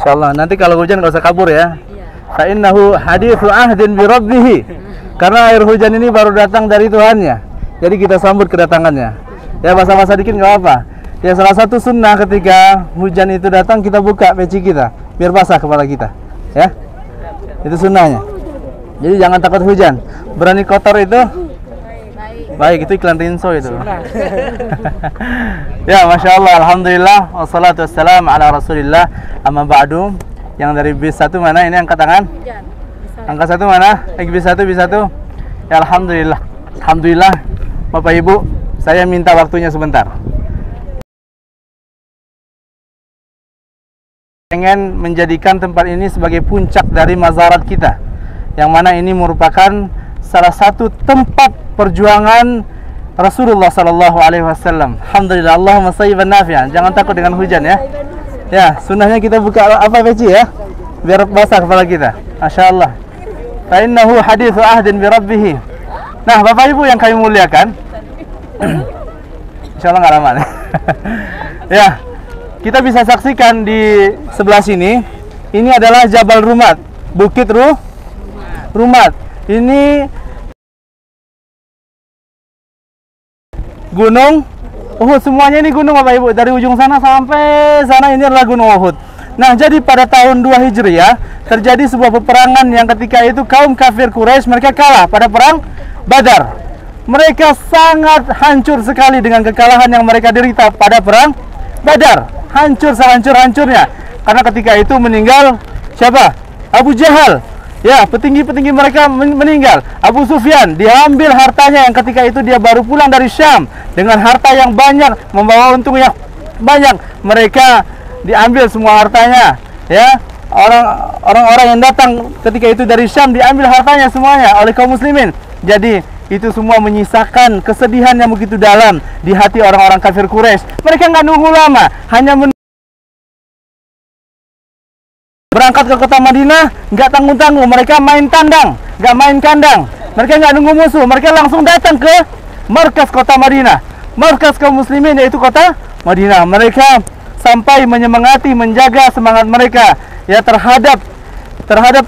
Insyaallah nanti kalau hujan nggak usah kabur ya. Fa innahu haditsu ahdin bi rabbih. Karena air hujan ini baru datang dari Tuhannya. Jadi kita sambut kedatangannya. Ya basah-basah dikit nggak apa. Ya salah satu sunnah ketika hujan itu datang kita buka peci kita biar basah kepala kita. Ya. Itu sunnahnya. Jadi jangan takut hujan. Berani kotor itu baik, itu iklan Rinso itu. Ya, Masya Allah, Alhamdulillah, wassalatu wassalamu ala Rasulillah. Amma ba'du. Yang dari bis 1 mana? Ini angkat tangan. Angka 1 mana? Bis 1, bis 1. Ya, Alhamdulillah. Alhamdulillah, Bapak Ibu, saya minta waktunya sebentar. Pengen menjadikan tempat ini sebagai puncak dari mazarat kita, yang mana ini merupakan salah satu tempat perjuangan Rasulullah Sallallahu Alaihi Wasallam. Alhamdulillah, Allahumma sayyiban nafi'an. Jangan takut dengan hujan ya. Ya, sunnahnya kita buka apa peci ya, biar basah kepala kita. Masya Allah. Fa innahu haditsu ahdin bi rabbih. Nah, Bapak Ibu yang kami muliakan, Insya Allah nggak lama nih. Ya, kita bisa saksikan di sebelah sini. Ini adalah Jabal Rumat, Bukit Rumat. Ini Gunung Uhud, semuanya ini gunung Bapak Ibu. Dari ujung sana sampai sana ini adalah Gunung Uhud. Nah, jadi pada tahun 2 Hijriah terjadi sebuah peperangan yang ketika itu kaum kafir Quraisy mereka kalah pada perang Badar. Mereka sangat hancur sekali dengan kekalahan yang mereka derita pada perang Badar. Hancur sehancur-hancurnya. Karena ketika itu meninggal siapa? Abu Jahal. Ya, petinggi-petinggi mereka meninggal. Abu Sufyan diambil hartanya yang ketika itu dia baru pulang dari Syam dengan harta yang banyak, membawa untung yang banyak. Mereka diambil semua hartanya, ya. Orang-orang yang datang ketika itu dari Syam diambil hartanya semuanya oleh kaum muslimin. Jadi itu semua menyisakan kesedihan yang begitu dalam di hati orang-orang kafir Quraisy. Mereka nggak nunggu lama, hanya berangkat ke kota Madinah, nggak tanggung-tanggung, mereka main tandang, nggak main kandang. Mereka nggak nunggu musuh, mereka langsung datang ke markas kota Madinah, markas kaum muslimin yaitu kota Madinah. Mereka sampai menyemangati, menjaga semangat mereka ya terhadap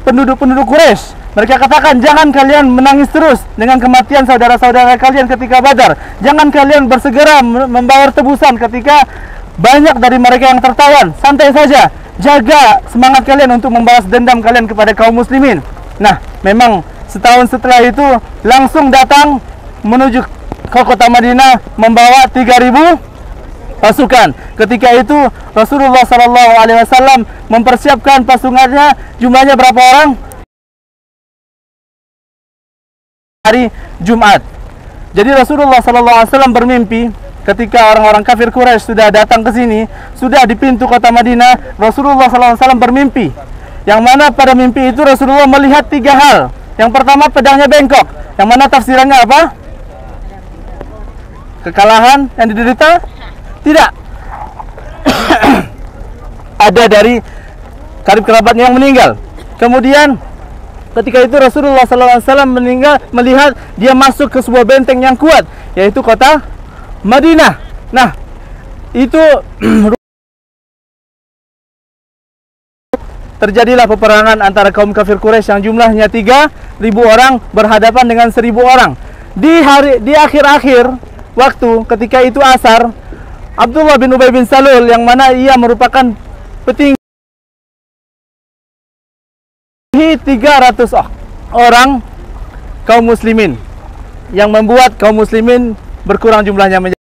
penduduk-penduduk Quraisy. Mereka katakan, jangan kalian menangis terus dengan kematian saudara-saudara kalian ketika Badar. Jangan kalian bersegera membayar tebusan ketika banyak dari mereka yang tertawan. Santai saja. Jaga semangat kalian untuk membalas dendam kalian kepada kaum muslimin. Nah, memang setahun setelah itu langsung datang menuju ke kota Madinah membawa 3.000 pasukan. Ketika itu Rasulullah Sallallahu Alaihi Wasallam mempersiapkan pasukannya, jumlahnya berapa orang? Hari Jumat. Jadi Rasulullah Sallallahu Alaihi Wasallam bermimpi ketika orang-orang kafir Quraisy sudah datang ke sini, sudah di pintu kota Madinah. Rasulullah Sallallahu Alaihi Wasallam bermimpi, yang mana pada mimpi itu Rasulullah melihat 3 hal. Yang pertama, pedangnya bengkok, yang mana tafsirannya apa? Kekalahan yang diderita? Tidak. Ada dari karib kerabatnya yang meninggal. Kemudian ketika itu Rasulullah SAW melihat dia masuk ke sebuah benteng yang kuat, yaitu kota Madinah. Nah, itu terjadilah peperangan antara kaum kafir Quraisy yang jumlahnya 3.000 orang berhadapan dengan 1.000 orang. Di akhir-akhir waktu ketika itu asar, Abdullah bin Ubay bin Salul yang mana ia merupakan petinggi 300 orang kaum muslimin, yang membuat kaum muslimin berkurang jumlahnya menjadi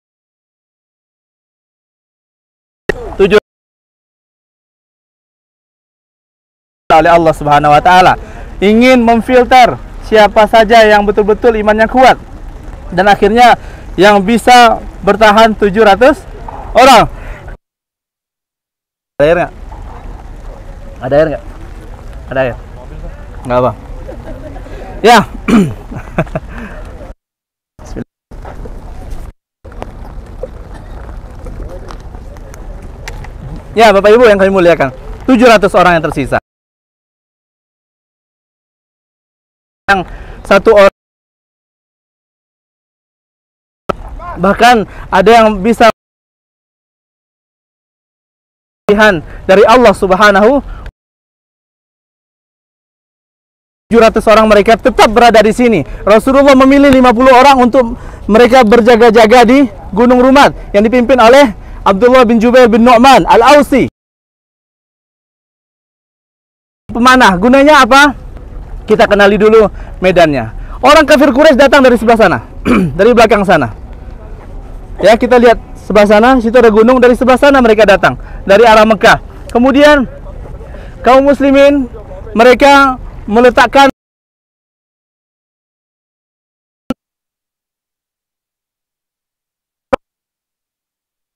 7 oleh Allah Subhanahu wa taala. Ingin memfilter siapa saja yang betul-betul imannya kuat, dan akhirnya yang bisa bertahan 700 orang. Ada air nggak? Ada air nggak? Ada air? Nggak apa? Ya. Ya, Bapak Ibu yang kami muliakan, 700 orang yang tersisa. Yang 1 orang, bahkan ada yang bisa dari Allah Subhanahu 700 orang mereka tetap berada di sini. Rasulullah memilih 50 orang untuk mereka berjaga-jaga di Gunung Rumat yang dipimpin oleh Abdullah bin Jubair bin Nu'man Al-Ausi. Pemanah, gunanya apa? Kita kenali dulu medannya. Orang kafir Quraisy datang dari sebelah sana, dari belakang sana. Ya, kita lihat sebelah sana, situ ada gunung, dari sebelah sana mereka datang, dari arah Mekah. Kemudian kaum muslimin mereka meletakkan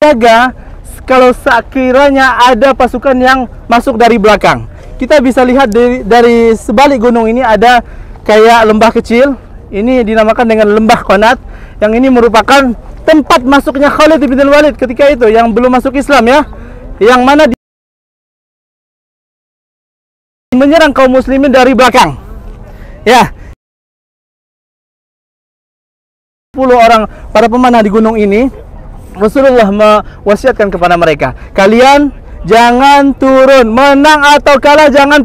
jaga kalau sekiranya ada pasukan yang masuk dari belakang. Kita bisa lihat dari sebalik gunung ini ada kayak lembah kecil. Ini dinamakan dengan lembah Qanat, yang ini merupakan tempat masuknya Khalid bin Walid ketika itu, yang belum masuk Islam ya, yang mana menyerang kaum muslimin dari belakang. Ya, 10 orang para pemanah di gunung ini, Rasulullah mewasiatkan kepada mereka, kalian jangan turun, menang atau kalah jangan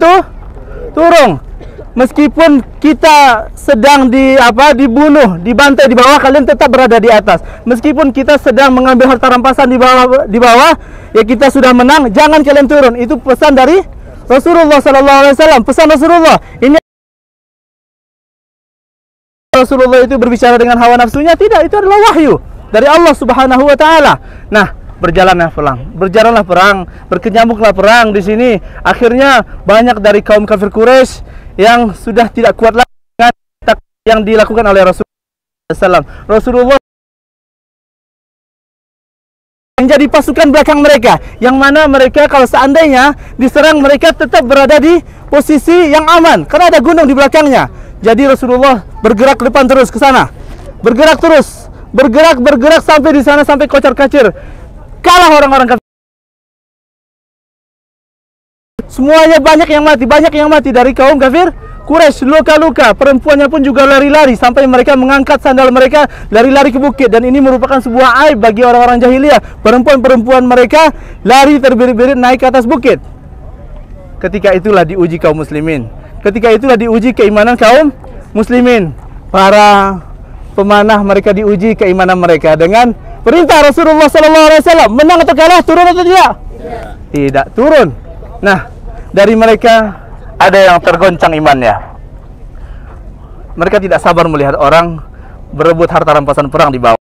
turun. Meskipun kita sedang dibunuh, dibantai di bawah, kalian tetap berada di atas. Meskipun kita sedang mengambil harta rampasan di bawah, ya kita sudah menang, jangan kalian turun. Itu pesan dari Rasulullah SAW. Pesan Rasulullah ini, Rasulullah itu berbicara dengan hawa nafsunya? Tidak, itu adalah wahyu dari Allah Subhanahu wa taala. Nah, berjalanlah perang, berkecamuklah perang di sini. Akhirnya banyak dari kaum kafir Quraisy yang sudah tidak kuat lagi dengan yang dilakukan oleh Rasulullah SAW. Rasulullah menjadi pasukan belakang mereka, yang mana mereka kalau seandainya diserang, mereka tetap berada di posisi yang aman karena ada gunung di belakangnya. Jadi Rasulullah bergerak ke depan terus, ke sana, bergerak terus, bergerak sampai di sana, sampai kocar-kacir. Kalah orang-orang kafir. Semuanya banyak yang mati dari kaum kafir Quraisy, luka-luka. Perempuannya pun juga lari-lari sampai mereka mengangkat sandal mereka, lari-lari ke bukit. Dan ini merupakan sebuah aib bagi orang-orang jahiliyah. Perempuan-perempuan mereka lari terbirit-birit naik ke atas bukit. Ketika itulah diuji kaum muslimin. Ketika itulah diuji keimanan kaum muslimin. Para pemanah mereka diuji keimanan mereka dengan perintah Rasulullah SAW. Menang atau kalah, turun atau tidak? Tidak turun. Nah, dari mereka ada yang tergoncang imannya. Mereka tidak sabar melihat orang berebut harta rampasan perang di bawah.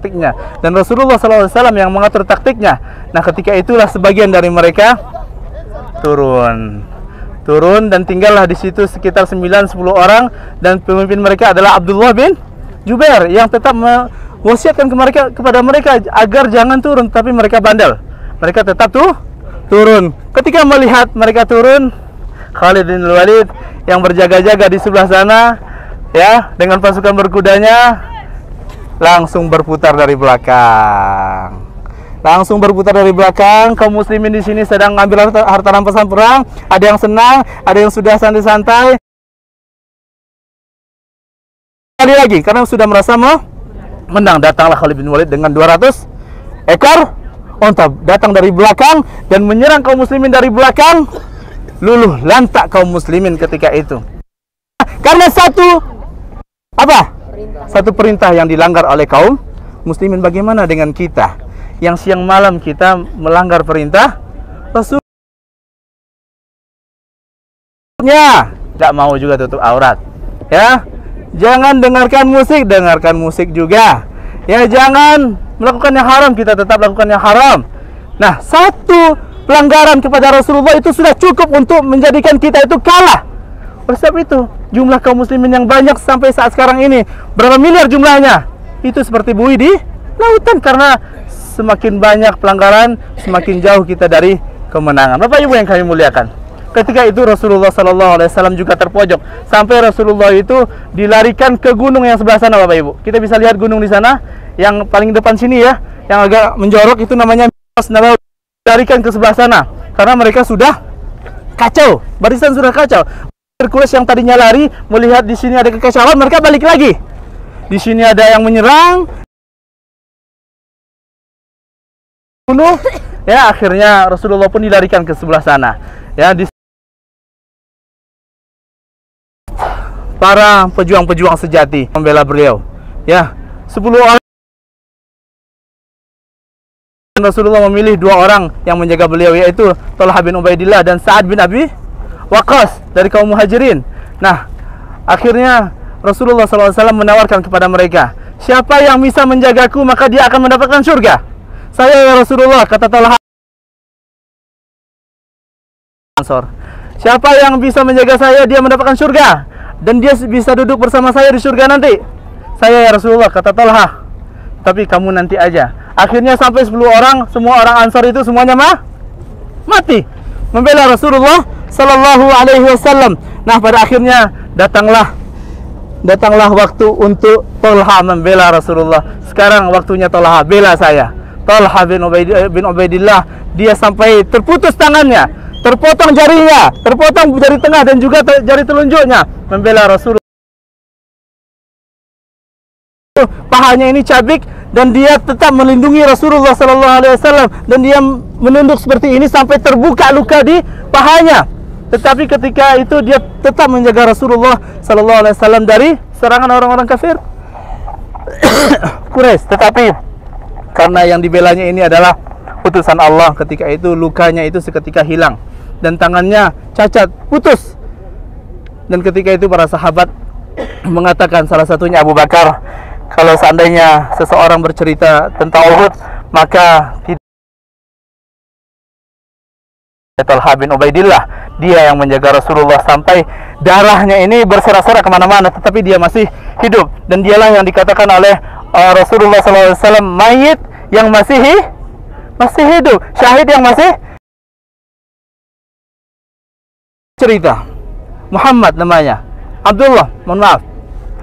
Taktiknya, dan Rasulullah SAW yang mengatur taktiknya. Nah, ketika itulah sebagian dari mereka turun dan tinggallah di situ sekitar 9-10 orang, dan pemimpin mereka adalah Abdullah bin Jubair yang tetap mewasiatkan kepada mereka agar jangan turun, tapi mereka bandel. Mereka tetap turun. Ketika melihat mereka turun, Khalid bin Walid yang berjaga-jaga di sebelah sana ya dengan pasukan berkudanya langsung berputar dari belakang. Kaum muslimin di sini sedang mengambil harta rampasan perang. Ada yang senang, ada yang sudah santai-santai. Kali lagi karena sudah merasa menang, datanglah Khalid bin Walid dengan 200 ekor unta, datang dari belakang dan menyerang kaum muslimin dari belakang. Luluh lantak kaum muslimin ketika itu. Karena satu perintah yang dilanggar oleh kaum muslimin. Bagaimana dengan kita yang siang malam kita melanggar perintah Rasulnya? Tidak mau juga tutup aurat, ya. Jangan dengarkan musik juga. Ya, jangan melakukan yang haram, kita tetap lakukan yang haram. Nah, satu pelanggaran kepada Rasulullah itu sudah cukup untuk menjadikan kita itu kalah. Oleh sebab itu, jumlah kaum muslimin yang banyak sampai saat sekarang ini, berapa miliar jumlahnya, itu seperti buih di lautan. Karena semakin banyak pelanggaran, semakin jauh kita dari kemenangan. Bapak Ibu yang kami muliakan, ketika itu Rasulullah SAW juga terpojok, sampai Rasulullah itu dilarikan ke gunung yang sebelah sana. Bapak Ibu, kita bisa lihat gunung di sana, yang paling depan sini ya, yang agak menjorok itu namanya Nabawi. Dilarikan ke sebelah sana karena mereka sudah kacau, barisan sudah kacau. Quraisy yang tadinya lari melihat di sini ada kekacauan, mereka balik lagi. Di sini ada yang menyerang, bunuh, Ya, akhirnya Rasulullah pun dilarikan ke sebelah sana. Ya, di para pejuang-pejuang sejati membela beliau. Ya, 10 orang. Rasulullah memilih 2 orang yang menjaga beliau, yaitu Thalhah bin Ubaidillah dan Sa'ad bin Abi Waqqas dari kaum Muhajirin. Nah, akhirnya Rasulullah SAW menawarkan kepada mereka, siapa yang bisa menjagaku maka dia akan mendapatkan surga. Saya ya Rasulullah, kata Thalhah. Siapa yang bisa menjaga saya, dia mendapatkan surga, dan dia bisa duduk bersama saya di surga nanti. Saya ya Rasulullah, kata Thalhah. Tapi kamu nanti aja. Akhirnya sampai 10 orang, semua orang Ansar itu semuanya mati membela Rasulullah sallallahu alaihi wasallam. Nah, pada akhirnya datanglah waktu untuk Thalhah membela Rasulullah. Sekarang waktunya Thalhah bela saya. Thalhah bin Ubaidillah, dia sampai terputus tangannya, terpotong jarinya, terpotong jari tengah dan juga jari telunjuknya membela Rasulullah. Pahanya ini cabik dan dia tetap melindungi Rasulullah sallallahu alaihi wasallam, dan dia menunduk seperti ini sampai terbuka luka di pahanya. Tetapi ketika itu dia tetap menjaga Rasulullah sallallahu alaihi wasallam dari serangan orang-orang kafir Quraisy. Tetapi karena yang dibelanya ini adalah utusan Allah, ketika itu lukanya itu seketika hilang dan tangannya cacat, putus. Dan ketika itu para sahabat mengatakan, salah satunya Abu Bakar, kalau seandainya seseorang bercerita tentang Uhud, maka Thalhah bin Ubaidillah, dia yang menjaga Rasulullah sampai darahnya ini berserak-serak kemana-mana, tetapi dia masih hidup. Dan dialah yang dikatakan oleh Rasulullah SAW, mayit yang masih hidup, syahid yang masih cerita. Muhammad namanya, Abdullah, mohon maaf.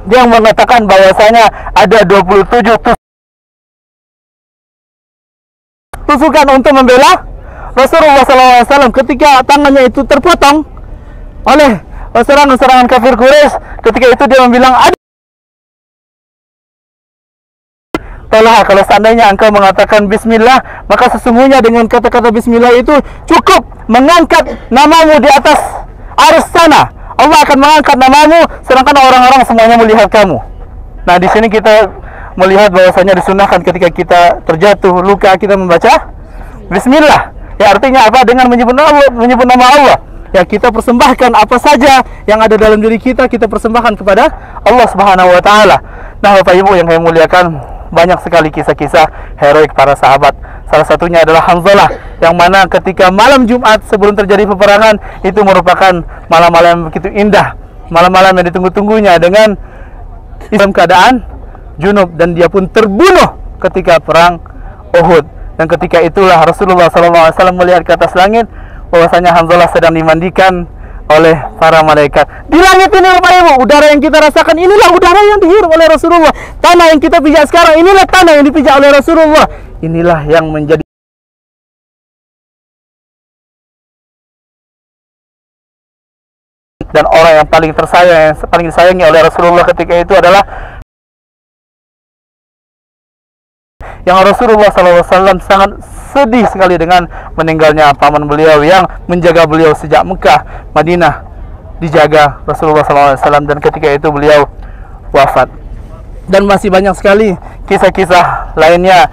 Dia yang mengatakan bahwasanya ada 27 tusukan untuk membela Rasulullah SAW ketika tangannya itu terpotong oleh serangan-serangan kafir Quraisy. Ketika itu dia bilang, Thalhah, kalau seandainya engkau mengatakan bismillah, maka sesungguhnya dengan kata-kata bismillah itu cukup mengangkat namamu di atas arsy sana. Allah akan mengangkat namamu, sedangkan orang-orang semuanya melihat kamu. Nah, di sini kita melihat bahwasanya disunahkan ketika kita terjatuh luka, kita membaca bismillah. Ya, artinya apa? Dengan menyebut nama Allah, ya kita persembahkan apa saja yang ada dalam diri kita, kita persembahkan kepada Allah Subhanahu wa taala. Nah, Bapak Ibu yang saya muliakan, banyak sekali kisah-kisah heroik para sahabat. Salah satunya adalah Hanzalah, yang mana ketika malam Jumat sebelum terjadi peperangan, itu merupakan malam-malam yang begitu indah, malam-malam yang ditunggu-tunggunya, dengan dalam keadaan junub, dan dia pun terbunuh ketika perang Uhud. Dan ketika itulah Rasulullah SAW melihat ke atas langit bahwasanya Hanzalah sedang dimandikan oleh para malaikat. Di langit ini Bapak Ibu, udara yang kita rasakan inilah udara yang dihirup oleh Rasulullah. Tanah yang kita pijak sekarang inilah tanah yang dipijak oleh Rasulullah. Inilah yang menjadi dan orang yang paling tersayang, yang paling disayangi oleh Rasulullah ketika itu adalah yang Rasulullah SAW sangat sedih sekali dengan meninggalnya paman beliau yang menjaga beliau sejak Mekah, Madinah, dijaga Rasulullah SAW, dan ketika itu beliau wafat. Dan masih banyak sekali kisah-kisah lainnya,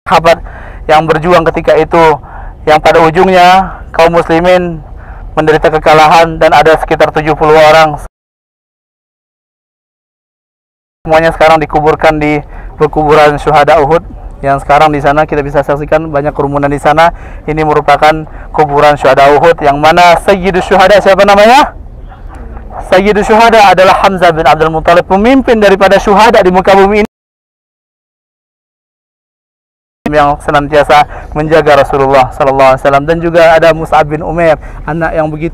sahabat yang berjuang ketika itu, yang pada ujungnya kaum muslimin menderita kekalahan dan ada sekitar 70 orang. Semuanya sekarang dikuburkan di perkuburan syuhada Uhud, yang sekarang di sana kita bisa saksikan banyak kerumunan di sana. Ini merupakan kuburan syuhada Uhud, yang mana Sayyidus Syuhada, siapa namanya? Sayyidus Syuhada adalah Hamzah bin Abdul Muttalib, pemimpin daripada syuhada di muka bumi ini, yang senantiasa menjaga Rasulullah SAW. Dan juga ada Mus'ab bin Umair, anak yang begitu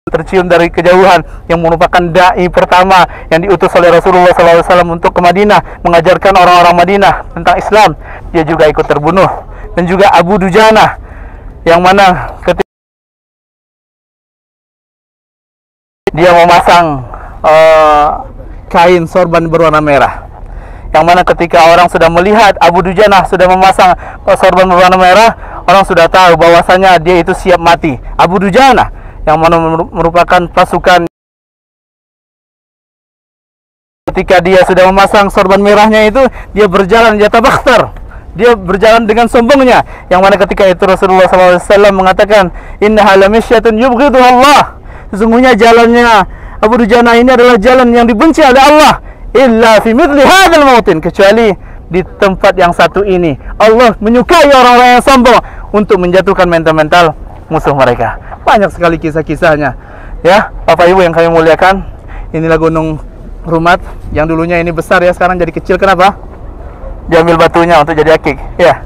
tercium dari kejauhan, yang merupakan da'i pertama yang diutus oleh Rasulullah SAW untuk ke Madinah, mengajarkan orang-orang Madinah tentang Islam. Dia juga ikut terbunuh. Dan juga Abu Dujana, yang mana ketika dia memasang kain sorban berwarna merah. Yang mana ketika orang sudah melihat Abu Dujanah sudah memasang sorban berwarna merah, orang sudah tahu bahwasanya dia itu siap mati. Abu Dujanah yang mana merupakan pasukan, ketika dia sudah memasang sorban merahnya itu, dia berjalan yatabakhtar, dia berjalan dengan sombongnya. Yang mana ketika itu Rasulullah SAW mengatakan, innaha lamisyatun yubghiduha Allah, sesungguhnya jalannya Abu Dujanah ini adalah jalan yang dibenci oleh Allah, illa fi mithli hadzal mautin, kecuali di tempat yang satu ini Allah menyukai orang-orang yang sombong untuk menjatuhkan mental-mental musuh mereka. Banyak sekali kisah-kisahnya ya, Bapak Ibu yang kami muliakan. Inilah Gunung Rumat yang dulunya ini besar ya, sekarang jadi kecil. Kenapa? Diambil batunya untuk jadi akik ya.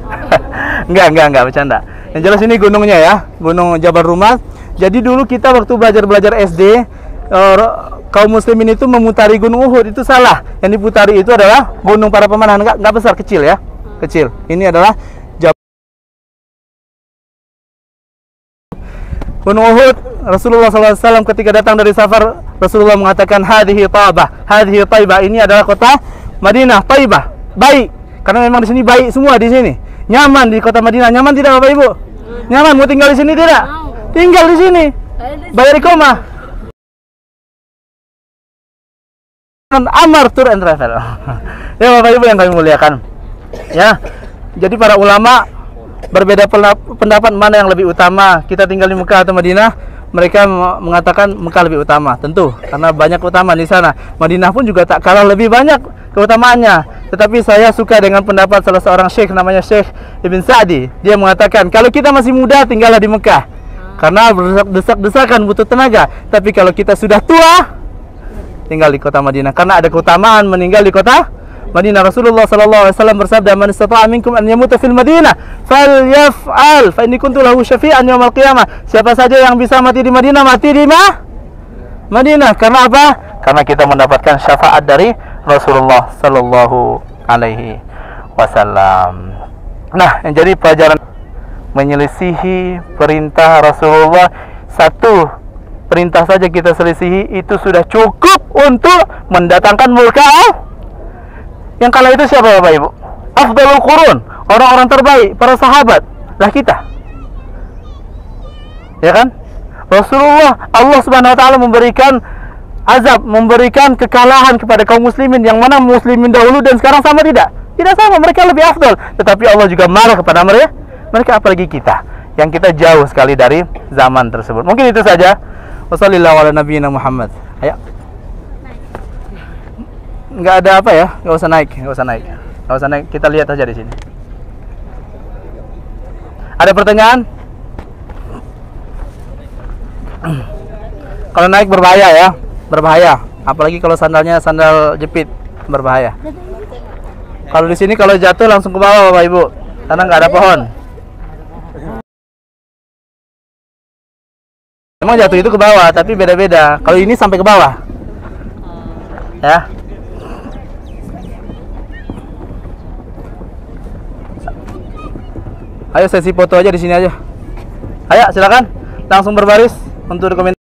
enggak bercanda. Yang jelas ini gunungnya ya, Gunung Jabal Rumat. Jadi dulu kita waktu belajar SD, kaum muslimin itu memutari Gunung Uhud, itu salah. Yang diputari itu adalah gunung para pemanah, enggak besar, kecil ya, kecil. Ini adalah Gunung Uhud. Rasulullah SAW ketika datang dari safar, Rasulullah mengatakan hadhihi Taibah, hadhihi Taibah, ini adalah kota Madinah, Taibah, baik. Karena memang di sini baik semua di sini. Nyaman di kota Madinah, nyaman tidak Bapak Ibu? Nyaman, mau tinggal di sini tidak? Tinggal di sini. Bayar iqamah. Amar Tour and Travel. Ya Bapak Ibu yang kami muliakan. Ya. Jadi para ulama berbeda pendapat mana yang lebih utama, kita tinggal di Mekah atau Madinah. Mereka mengatakan Mekah lebih utama, tentu karena banyak keutamaan di sana. Madinah pun juga tak kalah lebih banyak keutamaannya. Tetapi saya suka dengan pendapat salah seorang syekh, namanya Syekh Ibn Sa'di. Dia mengatakan kalau kita masih muda tinggallah di Mekah karena berdesak-desakan, butuh tenaga. Tapi kalau kita sudah tua, tinggal di kota Madinah karena ada keutamaan meninggal di kota Madinah. Rasulullah SAW bersabda, man istata'a minkum an yamuta fil Madinah falyaf'al fa inni kuntu lahu syafi'an yaumil qiyamah. Siapa saja yang bisa mati di Madinah, mati di Madinah. Karena apa? Karena kita mendapatkan syafaat dari Rasulullah sallallahu alaihi wasallam. Nah, yang jadi pelajaran, menyelisihi perintah Rasulullah, satu perintah saja kita selisihi, itu sudah cukup untuk mendatangkan murka. Yang kala itu siapa Bapak Ibu? Afdalul Qurun, orang-orang terbaik, para sahabat, lah kita. Ya kan? Rasulullah, Allah Subhanahu wa taala memberikan azab, memberikan kekalahan kepada kaum muslimin, yang mana muslimin dahulu dan sekarang sama tidak? Tidak sama, mereka lebih afdal. Tetapi Allah juga marah kepada mereka, apalagi kita yang kita jauh sekali dari zaman tersebut. Mungkin itu saja. Wassallallahu ala nabiyina Muhammad. Ayo. Nggak ada apa ya, nggak usah naik, kita lihat aja di sini. Ada pertanyaan? Kalau naik berbahaya ya, berbahaya, apalagi kalau sandalnya sandal jepit, berbahaya. Kalau di sini kalau jatuh langsung ke bawah Bapak Ibu, karena nggak ada pohon. Emang jatuh itu ke bawah, tapi beda-beda. Kalau ini sampai ke bawah ya. Ayo sesi foto aja di sini aja. Ayo silakan langsung berbaris untuk dokumen.